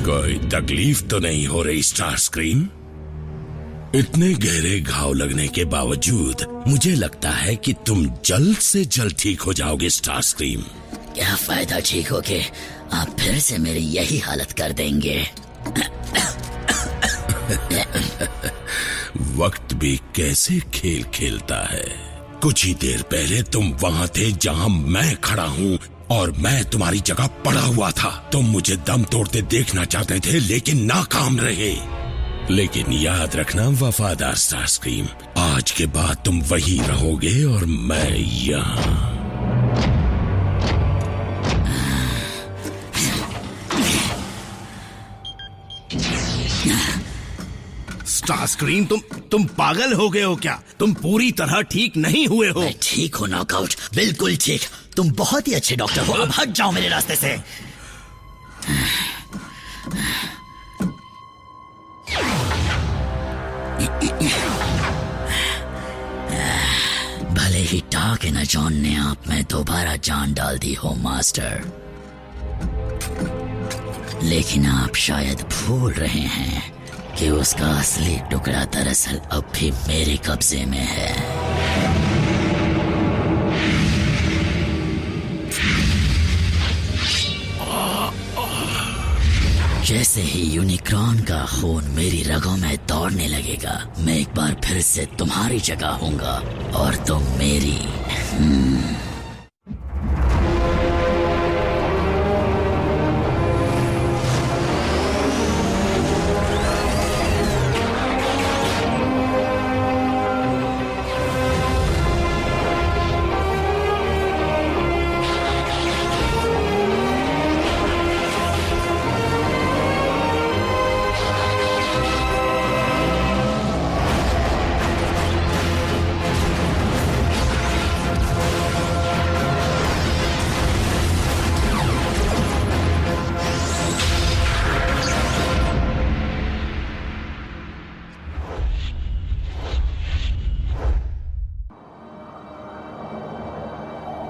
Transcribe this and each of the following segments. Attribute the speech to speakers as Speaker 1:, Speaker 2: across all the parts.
Speaker 1: कोई तकलीफ तो नहीं हो रही स्टार स्क्रीम? इतने गहरे घाव लगने के बावजूद मुझे लगता है कि तुम जल्द से जल्द ठीक हो जाओगे स्टार स्क्रीम।
Speaker 2: क्या फायदा ठीक हो के आप फिर से मेरी यही हालत कर देंगे।
Speaker 1: वक्त भी कैसे खेल खेलता है। कुछ ही देर पहले तुम वहाँ थे जहाँ मैं खड़ा हूँ और मैं तुम्हारी जगह पड़ा हुआ था। तुम मुझे दम तोड़ते देखना चाहते थे लेकिन नाकाम रहे। लेकिन याद रखना वफादार स्टार स्क्रीम, आज के बाद तुम वही रहोगे और मैं यहाँ।
Speaker 3: स्टार स्क्रीम, तुम पागल हो गए हो क्या? तुम पूरी तरह ठीक नहीं हुए हो।
Speaker 2: मैं ठीक हूँ नॉकआउट, बिल्कुल ठीक। तुम बहुत ही अच्छे डॉक्टर हो, अब हट जाओ मेरे रास्ते से। भले ही डार्क एनर्जॉन ने आप में दोबारा जान डाल दी हो मास्टर, लेकिन आप शायद भूल रहे हैं कि उसका असली टुकड़ा दरअसल अब भी मेरे कब्जे में है। जैसे ही यूनिक्रॉन का खून मेरी रगों में दौड़ने लगेगा, मैं एक बार फिर से तुम्हारी जगह होऊंगा और तुम मेरी।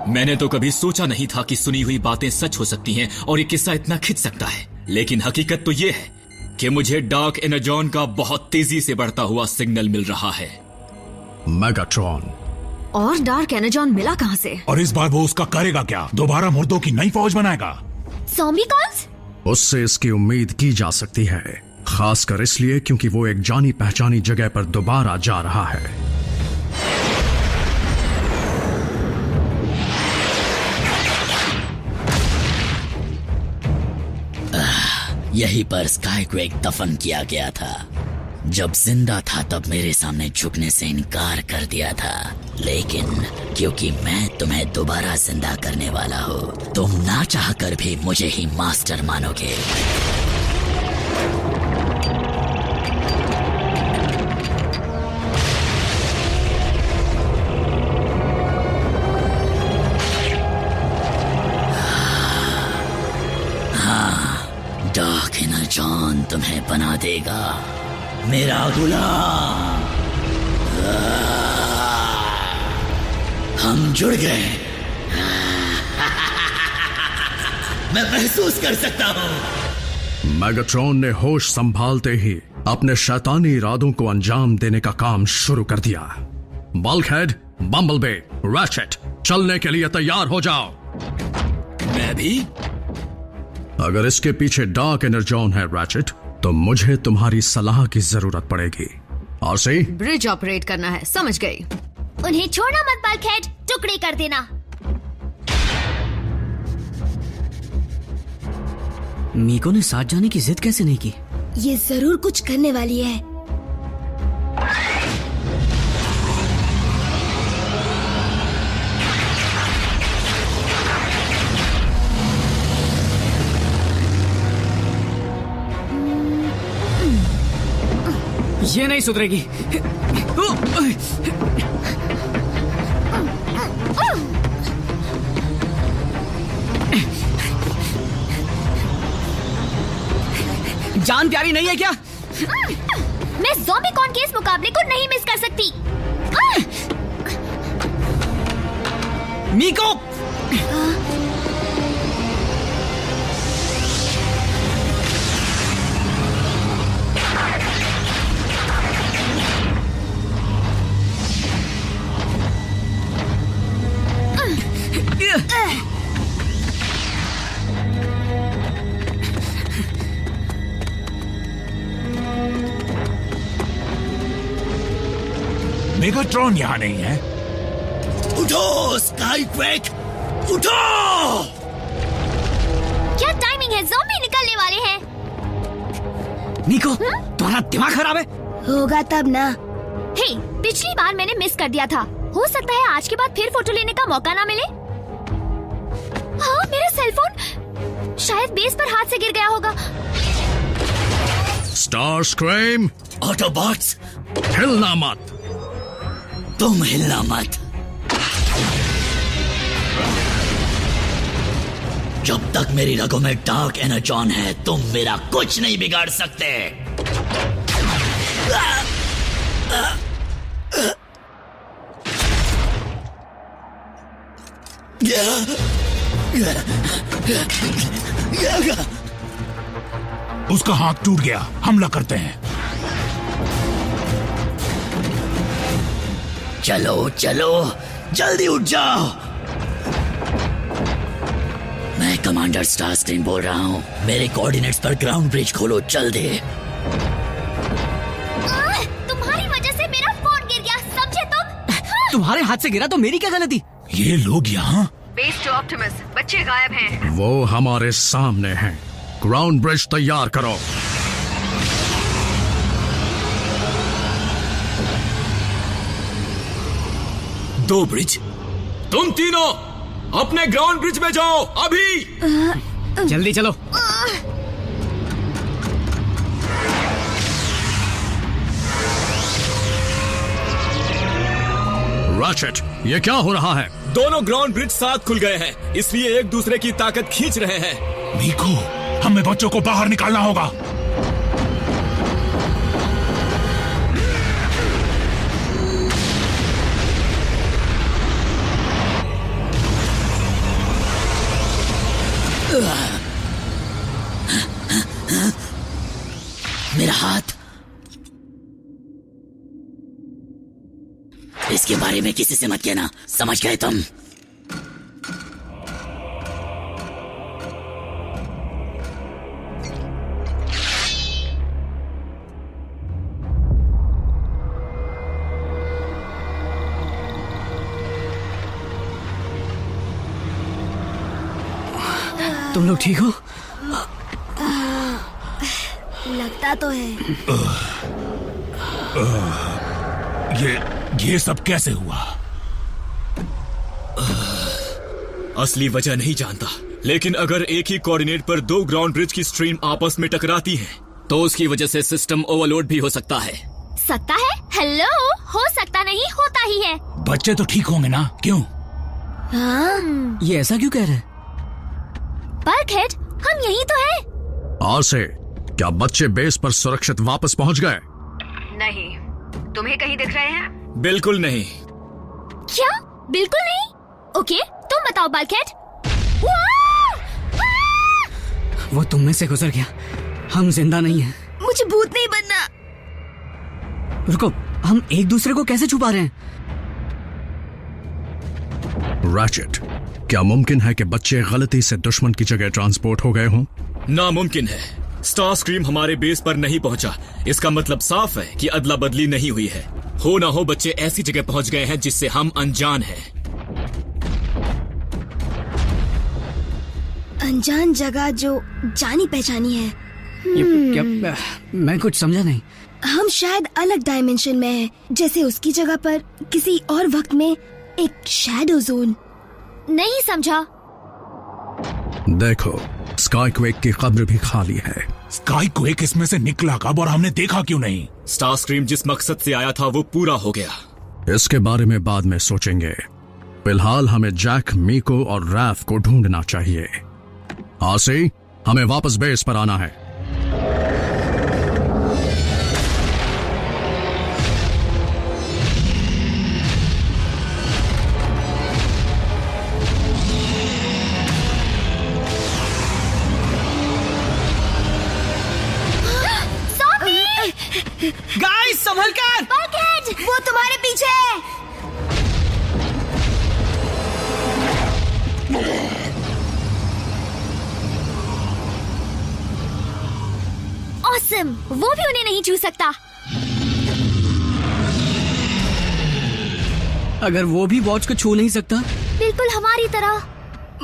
Speaker 4: मैंने तो कभी सोचा नहीं था कि सुनी हुई बातें सच हो सकती हैं और ये किस्सा इतना खिंच सकता है। लेकिन हकीकत तो ये है कि मुझे डार्क एनर्जॉन का बहुत तेजी से बढ़ता हुआ सिग्नल मिल रहा है।
Speaker 5: मेगाट्रॉन।
Speaker 6: और डार्क एनर्जॉन मिला कहां से?
Speaker 7: और इस बार वो उसका करेगा क्या? दोबारा मुर्दों की नई फौज बनाएगा?
Speaker 6: Zombie calls?
Speaker 5: उससे इसकी उम्मीद की जा सकती है, खासकर इसलिए क्योंकि वो एक जानी पहचानी जगह पर दोबारा जा रहा है।
Speaker 2: यहीं पर स्काईक्वेक दफन किया गया था। जब जिंदा था तब मेरे सामने झुकने से इनकार कर दिया था, लेकिन क्योंकि मैं तुम्हें दोबारा जिंदा करने वाला हूँ, तुम ना चाहकर भी मुझे ही मास्टर मानोगे। डार्क एनर्जॉन तुम्हें बना देगा मेरा गुलाम। हम जुड़ गए। मैं महसूस कर सकता हूँ।
Speaker 5: मेगाट्रॉन ने होश संभालते ही अपने शैतानी इरादों को अंजाम देने का काम शुरू कर दिया। बल्कहेड, बम्बलबी, रैचेट, चलने के लिए तैयार हो जाओ।
Speaker 4: मैं भी?
Speaker 5: अगर इसके पीछे डार्क एनर्जॉन है रैचेट, तो मुझे तुम्हारी सलाह की जरूरत पड़ेगी। आरसी,
Speaker 6: ब्रिज ऑपरेट करना है, समझ गई।
Speaker 8: उन्हें छोड़ना मत बल्कहेड, टुकड़े कर देना।
Speaker 9: मीको ने साथ जाने की जिद कैसे नहीं की?
Speaker 8: ये जरूर कुछ करने वाली है।
Speaker 9: ये नहीं सुधरेगी। जान प्यारी नहीं है क्या?
Speaker 8: मैं ज़ॉम्बीकॉन के इस मुकाबले को नहीं मिस कर सकती।
Speaker 9: मीको!
Speaker 7: मेगाट्रॉन यहाँ नहीं है।
Speaker 3: उठो स्काईक्वेक, उठो!
Speaker 8: क्या टाइमिंग है, ज़ॉम्बी निकलने वाले हैं।
Speaker 9: मीको, तुम्हारा दिमाग खराब है?
Speaker 8: होगा तब ना। हे, पिछली बार मैंने मिस कर दिया था। हो सकता है आज के बाद फिर फोटो लेने का मौका ना मिले। हाँ, मेरा सेलफोन शायद बेस पर हाथ से गिर गया होगा।
Speaker 5: स्टारस्क्रीम,
Speaker 2: ऑटोबॉट्स,
Speaker 5: हिलना मत।
Speaker 2: तुम हिलना मत। जब तक मेरी रगों में डार्क एनर्जॉन है, तुम मेरा कुछ नहीं बिगाड़ सकते।
Speaker 7: उसका हाथ टूट गया, हमला करते हैं।
Speaker 2: चलो चलो, जल्दी उठ जाओ। मैं कमांडर स्टारस्क्रीम बोल रहा हूँ। मेरे कोऑर्डिनेट्स पर ग्राउंड ब्रिज खोलो, जल्दी।
Speaker 8: तुम्हारी वजह से मेरा फोन गिर गया, समझे तुम?
Speaker 9: तुम्हारे हाथ से गिरा तो मेरी क्या गलती?
Speaker 7: ये लोग यहाँ?
Speaker 6: बेस टू ऑप्टिमस, बच्चे गायब हैं।
Speaker 5: वो हमारे सामने हैं। ग्राउंड ब्रिज तैयार करो।
Speaker 4: दो ब्रिज। तुम तीनों अपने ग्राउंड ब्रिज में जाओ अभी।
Speaker 9: जल्दी चलो।
Speaker 5: रैचेट, ये क्या हो रहा है?
Speaker 4: दोनों ग्राउंड ब्रिज साथ खुल गए हैं, इसलिए एक दूसरे की ताकत खींच रहे हैं।
Speaker 7: मीको, हमें बच्चों को बाहर निकालना होगा।
Speaker 2: मेरा हाथ। इसके बारे में किसी से मत कहना, समझ गए तुम?
Speaker 9: तुम लोग ठीक हो?
Speaker 8: लगता तो है।
Speaker 7: ये सब कैसे हुआ?
Speaker 4: असली वजह नहीं जानता, लेकिन अगर एक ही कोऑर्डिनेट पर दो ग्राउंड ब्रिज की स्ट्रीम आपस में टकराती है, तो उसकी वजह से सिस्टम ओवरलोड भी हो सकता है।
Speaker 8: सकता है? हेलो, हो सकता नहीं, होता ही है।
Speaker 7: बच्चे तो ठीक होंगे ना? क्यों?
Speaker 8: हाँ।
Speaker 9: ये ऐसा क्यों कह रहे?
Speaker 8: बल्कहेड, हम यही तो है।
Speaker 5: आसे, क्या बच्चे बेस पर सुरक्षित वापस पहुंच गए?
Speaker 6: नहीं, तुम्हें कहीं दिख रहे हैं?
Speaker 4: बिल्कुल नहीं।
Speaker 8: क्या? बिल्कुल नहीं? ओके, तुम बताओ बल्कहेड।
Speaker 9: वो तुम में से गुजर गया, हम जिंदा नहीं हैं।
Speaker 8: मुझे भूत नहीं बनना।
Speaker 9: रुको, हम एक दूसरे को कैसे छुपा रहे हैं?
Speaker 5: रैचेट, क्या मुमकिन है कि बच्चे गलती से दुश्मन की जगह ट्रांसपोर्ट हो गए हों?
Speaker 4: नामुमकिन है। स्टारस्क्रीम हमारे बेस पर नहीं पहुंचा, इसका मतलब साफ है कि अदला बदली नहीं हुई है। हो ना हो बच्चे ऐसी जगह पहुंच गए हैं जिससे हम अनजान हैं।
Speaker 8: अनजान जगह जो जानी पहचानी है।
Speaker 9: क्या? मैं कुछ समझा नहीं।
Speaker 8: हम शायद अलग डायमेंशन में हैं, जैसे उसकी जगह पर किसी और वक्त में एक शैडो जोन। नहीं समझा।
Speaker 5: देखो, स्काईक्वेक की कब्र भी खाली है।
Speaker 7: स्काईक्वेक इसमें से निकला कब और हमने देखा क्यों नहीं?
Speaker 4: स्टारस्क्रीम जिस मकसद से आया था वो पूरा हो गया।
Speaker 5: इसके बारे में बाद में सोचेंगे। फिलहाल हमें जैक, मीको और रैफ को ढूंढना चाहिए। आसी, हमें वापस बेस पर आना है।
Speaker 9: गाइस, संभल कर!
Speaker 8: बल्कहेड, वो तुम्हारे पीछे है। ऑसम, वो भी उन्हें नहीं छू सकता।
Speaker 9: अगर वो भी वॉच को छू नहीं सकता?
Speaker 8: बिल्कुल हमारी तरह।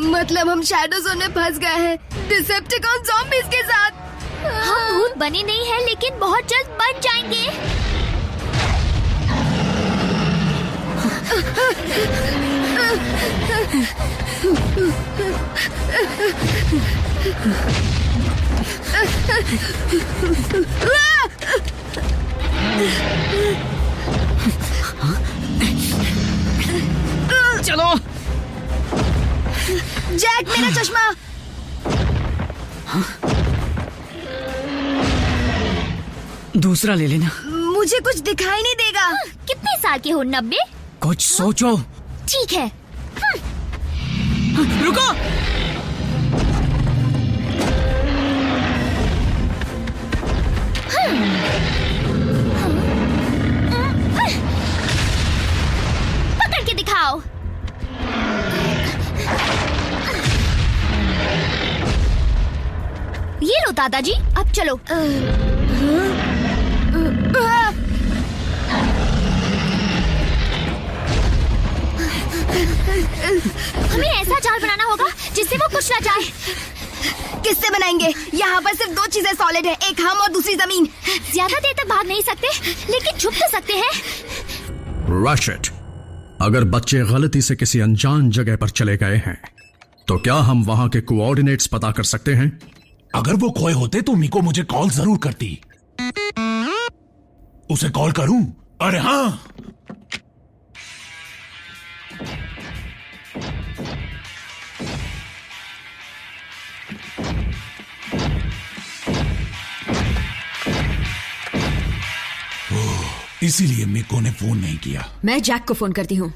Speaker 6: मतलब हम शैडो जोन में फंस गए हैं डिसेप्टिकॉन ज़ॉम्बीज़ के साथ।
Speaker 8: हम भूत बने नहीं हैं, लेकिन बहुत जल्द बन जाएंगे।
Speaker 9: चलो।
Speaker 6: जैक, मेरा चश्मा।
Speaker 9: दूसरा ले लेना।
Speaker 6: मुझे कुछ दिखाई नहीं देगा।
Speaker 8: कितने साल के हो? 90?
Speaker 9: कुछ सोचो।
Speaker 8: ठीक है।
Speaker 9: रुको।
Speaker 8: पकड़ के दिखाओ। ये लो दादाजी, अब चलो। हमें ऐसा जाल बनाना होगा जिससे वो कुछ ना जाए।
Speaker 6: किससे बनाएंगे? यहाँ पर सिर्फ 2 चीजें सॉलिड है, एक हम और दूसरी जमीन।
Speaker 8: ज्यादा देर तक भाग नहीं सकते, लेकिन छुप तो सकते हैं।
Speaker 5: रैशेट, अगर बच्चे गलती से किसी अनजान जगह पर चले गए हैं तो क्या हम वहां के कोऑर्डिनेट्स पता कर सकते हैं?
Speaker 7: अगर वो खोए होते तो मिको मुझे कॉल जरूर करती। उसे कॉल करूं? अरे हाँ। इसीलिए मिको ने फोन नहीं किया।
Speaker 6: मैं जैक को फोन करती हूँ।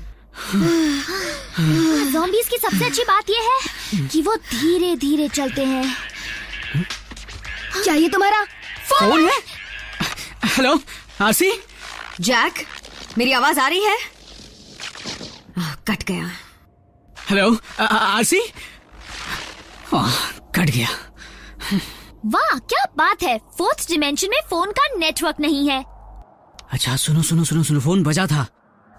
Speaker 8: ज़ॉम्बीज़ की सबसे अच्छी बात यह है कि वो धीरे धीरे चलते हैं।
Speaker 6: क्या ये तुम्हारा
Speaker 9: फोन है? Hello RC?
Speaker 6: जैक, मेरी आवाज आ रही है? कट गया।
Speaker 9: Hello RC? कट गया।
Speaker 8: वाह, क्या बात है। 4th डिमेंशन में फोन का नेटवर्क नहीं है।
Speaker 9: अच्छा सुनो सुनो सुनो सुनो, फोन बजा था,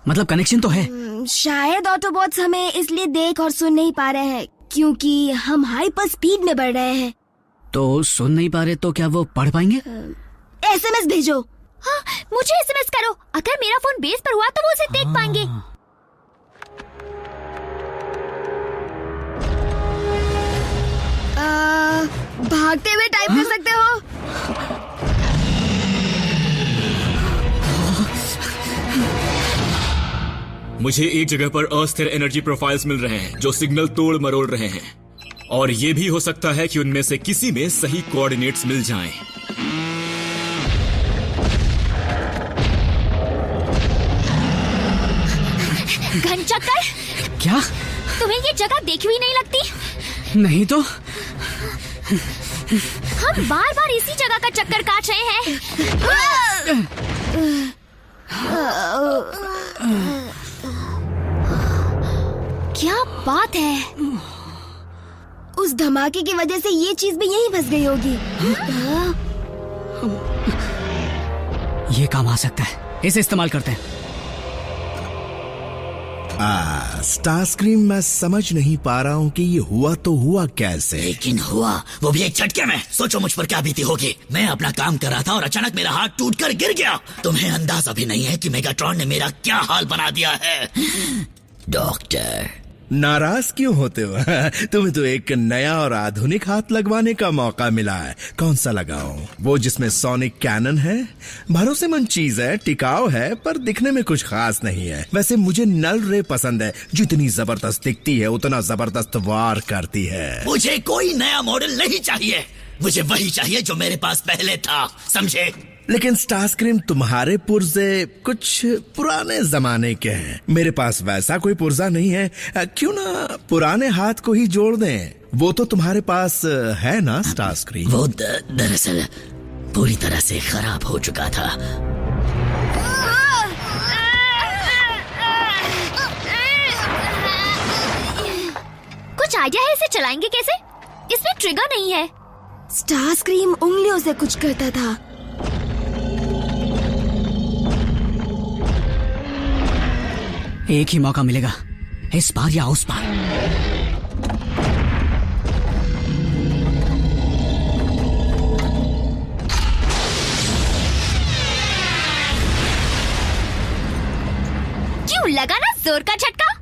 Speaker 9: मतलब कनेक्शन तो है।
Speaker 6: शायद ऑटोबॉट्स हमें इसलिए देख और सुन नहीं पा रहे हैं क्योंकि हम हाइपर स्पीड में बढ़ रहे हैं।
Speaker 9: तो सुन नहीं पा रहे तो क्या वो पढ़ पाएंगे?
Speaker 6: SMS भेजो।
Speaker 8: हाँ, मुझे SMS करो। अगर मेरा फोन बेस पर हुआ तो वो उसे देख पाएंगे।
Speaker 6: भागते हुए टाइप कर सकते हो?
Speaker 4: मुझे एक जगह पर अस्थिर एनर्जी प्रोफाइल्स मिल रहे हैं जो सिग्नल तोड़ मरोड़ रहे हैं, और ये भी हो सकता है कि उनमें से किसी में सही कोऑर्डिनेट्स मिल जाएं।
Speaker 8: घनचक्कर,
Speaker 9: क्या?
Speaker 8: तुम्हें ये जगह देखी हुई नहीं लगती?
Speaker 9: नहीं तो।
Speaker 8: हम बार बार इसी जगह का चक्कर काट रहे हैं। क्या बात है।
Speaker 6: उस धमाके की वजह से ये चीज भी यहीं फंस गई होगी।
Speaker 9: ये काम आ सकता है, इसे इस्तेमाल करते हैं।
Speaker 3: स्टारस्क्रीम, मैं समझ नहीं पा रहा हूँ कि ये हुआ तो हुआ कैसे।
Speaker 2: लेकिन हुआ, वो भी एक झटके में। सोचो मुझ पर क्या बीती होगी। मैं अपना काम कर रहा था और अचानक मेरा हाथ टूटकर गिर गया। तुम्हें अंदाजा भी नहीं है कि मेगाट्रॉन ने मेरा क्या हाल बना दिया है। डॉक्टर,
Speaker 3: नाराज क्यों होते हो? तुम्हें तो एक नया और आधुनिक हाथ लगवाने का मौका मिला है। कौन सा लगाऊं? वो जिसमें सोनिक कैनन है? भरोसेमंद चीज है, टिकाऊ है, पर दिखने में कुछ खास नहीं है। वैसे मुझे नल रे पसंद है। जितनी जबरदस्त दिखती है उतना जबरदस्त वार करती है।
Speaker 2: मुझे कोई नया मॉडल नहीं चाहिए। मुझे वही चाहिए जो मेरे पास पहले था, समझे?
Speaker 3: लेकिन स्टारस्क्रीम, तुम्हारे पुर्जे कुछ पुराने जमाने के हैं। मेरे पास वैसा कोई पुर्जा नहीं है। क्यों ना पुराने हाथ को ही जोड़ दें? वो तो तुम्हारे पास है ना स्टारस्क्रीम?
Speaker 2: वो दरअसल पूरी तरह से खराब हो चुका था।
Speaker 8: कुछ आइडिया है इसे चलाएंगे कैसे? इसमें ट्रिगर नहीं है।
Speaker 6: स्टारस्क्रीम उंगलियों से कुछ करता था।
Speaker 9: एक ही मौका मिलेगा, इस पार या उस पार।
Speaker 8: क्यों लगा ना जोर का झटका?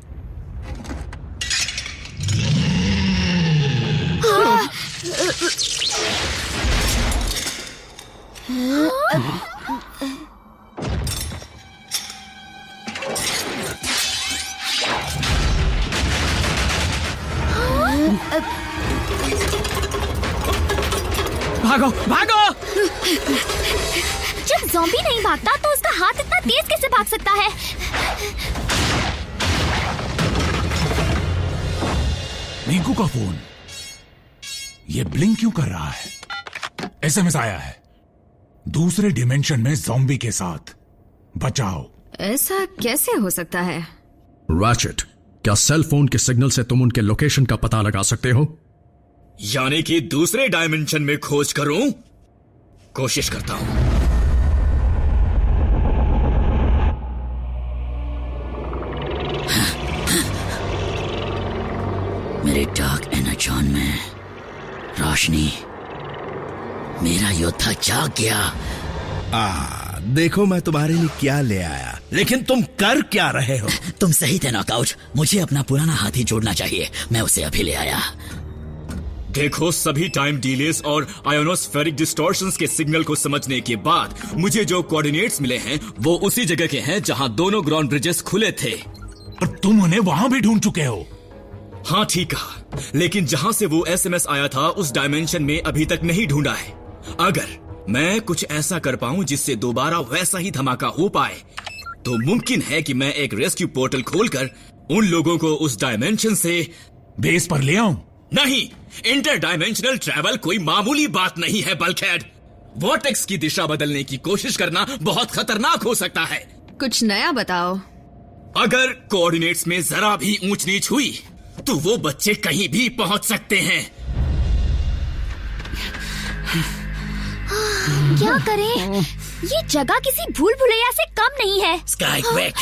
Speaker 9: भागो भागो!
Speaker 8: जब ज़ॉम्बी नहीं भागता तो उसका हाथ इतना तेज कैसे भाग सकता है?
Speaker 7: मीकू का फोन, ये ब्लिंक क्यों कर रहा है? एसएमएस आया है, दूसरे डिमेंशन में ज़ॉम्बी के साथ, बचाओ।
Speaker 10: ऐसा कैसे हो सकता है?
Speaker 5: रैचेट, क्या सेल फोन के सिग्नल से तुम उनके लोकेशन का पता लगा सकते हो?
Speaker 4: यानी कि दूसरे डायमेंशन में खोज करूं? कोशिश करता हूं।
Speaker 2: मेरे डार्क एनर्जॉन में रोशनी, मेरा योद्धा जाग गया।
Speaker 3: देखो मैं तुम्हारे लिए क्या ले आया, लेकिन तुम कर क्या रहे हो?
Speaker 2: तुम सही थे नॉकआउट, मुझे अपना पुराना हाथी जोड़ना चाहिए, मैं उसे अभी ले आया।
Speaker 4: देखो, सभी टाइम डिलेस और आयोनोस्फेरिक डिस्टॉर्शंस के सिग्नल को समझने के बाद मुझे जो कोऑर्डिनेट्स मिले हैं वो उसी जगह के हैं जहां दोनों ग्राउंड ब्रिजेस खुले थे।
Speaker 7: और तुम उन्हें वहां भी ढूंढ चुके हो?
Speaker 4: हाँ ठीक कहा, लेकिन जहां से वो एसएमएस आया था उस डायमेंशन में अभी तक नहीं ढूंढा है। अगर मैं कुछ ऐसा कर पाऊं जिससे दोबारा वैसा ही धमाका हो पाए तो मुमकिन है कि मैं एक रेस्क्यू पोर्टल खोलकर उन लोगों को उस डायमेंशन से
Speaker 7: बेस पर ले आऊं?
Speaker 4: नहीं, इंटर डायमेंशनल ट्रैवल कोई मामूली बात नहीं है बल्कहेड। वॉर्टेक्स की दिशा बदलने की कोशिश करना बहुत खतरनाक हो सकता है।
Speaker 10: कुछ नया बताओ।
Speaker 4: अगर कोऑर्डिनेट्स में जरा भी ऊंच नीच हुई तो वो बच्चे कहीं भी पहुंच सकते हैं।
Speaker 8: क्या करें? ये जगह किसी भूल भुलैया से कम नहीं है।
Speaker 2: स्काईक्वेक,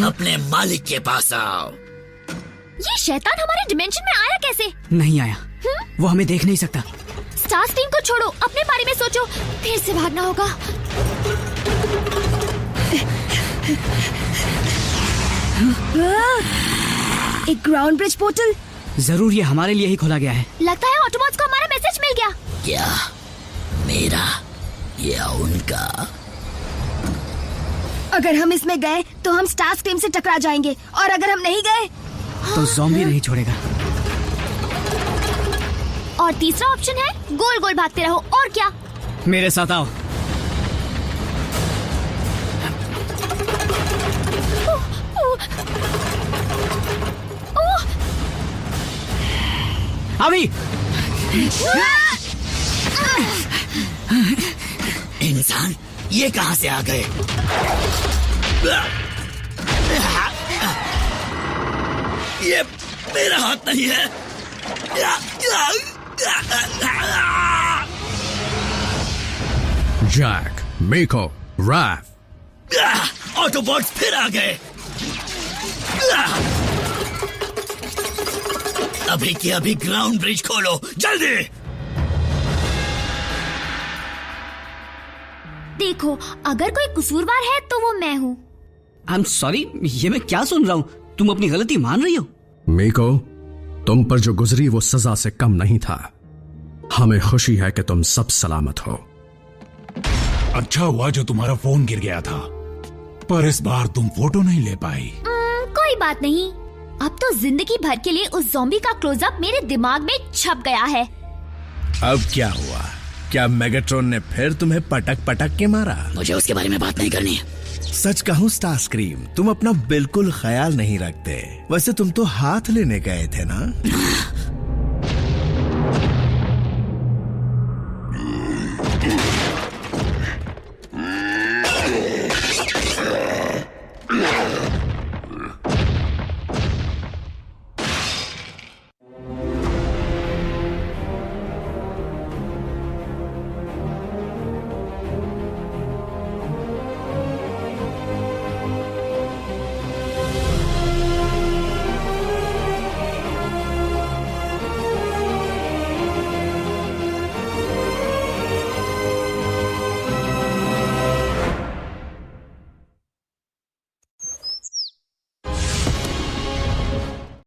Speaker 2: अपने मालिक के पास आओ।
Speaker 8: ये शैतान हमारे डिमेंशन में आया कैसे?
Speaker 9: नहीं आया, वो हमें देख नहीं सकता।
Speaker 8: स्टार्स टीम को छोड़ो, अपने बारे में सोचो। फिर से भागना होगा।
Speaker 6: एक ग्राउंड ब्रिज पोर्टल।
Speaker 9: जरूर ये हमारे लिए ही खोला गया है।
Speaker 8: लगता है ऑटोबॉट्स को हमारा मैसेज मिल गया।
Speaker 2: क्या मेरा या उनका?
Speaker 6: अगर हम इसमें गए तो हम स्टार्स टीम से टकरा जाएंगे, और अगर हम नहीं गए
Speaker 9: तो ज़ॉम्बी नहीं छोड़ेगा।
Speaker 8: और तीसरा ऑप्शन है गोल गोल भागते रहो। और क्या?
Speaker 9: मेरे साथ आओ। अभी
Speaker 2: इंसान ये कहां से आ गए? ये मेरा हाथ नहीं है।
Speaker 5: जैक, मेको, रैफ,
Speaker 2: ऑटोबॉट्स फिर आ गए। अभी के अभी ग्राउंड ब्रिज खोलो, जल्दी।
Speaker 8: देखो, अगर कोई कसूरवार है तो वो मैं हूँ।
Speaker 9: आई एम सॉरी, ये मैं क्या सुन रहा हूँ? तुम अपनी गलती मान रही हो?
Speaker 5: मेको, तुम पर जो गुजरी वो सजा से कम नहीं था। हमें खुशी है कि तुम सब सलामत हो।
Speaker 7: अच्छा हुआ जो तुम्हारा फोन गिर गया था, पर इस बार तुम फोटो नहीं ले पाई।
Speaker 8: कोई बात नहीं, अब तो जिंदगी भर के लिए उस ज़ॉम्बी का क्लोजअप मेरे दिमाग में छप गया है।
Speaker 3: अब क्या हुआ? क्या मेगाट्रॉन ने फिर तुम्हें पटक पटक के मारा?
Speaker 2: मुझे उसके बारे में बात नहीं करनी।
Speaker 3: सच कहूँ स्टारस्क्रीम, तुम अपना बिल्कुल ख्याल नहीं रखते। वैसे तुम तो हाथ लेने गए थे ना?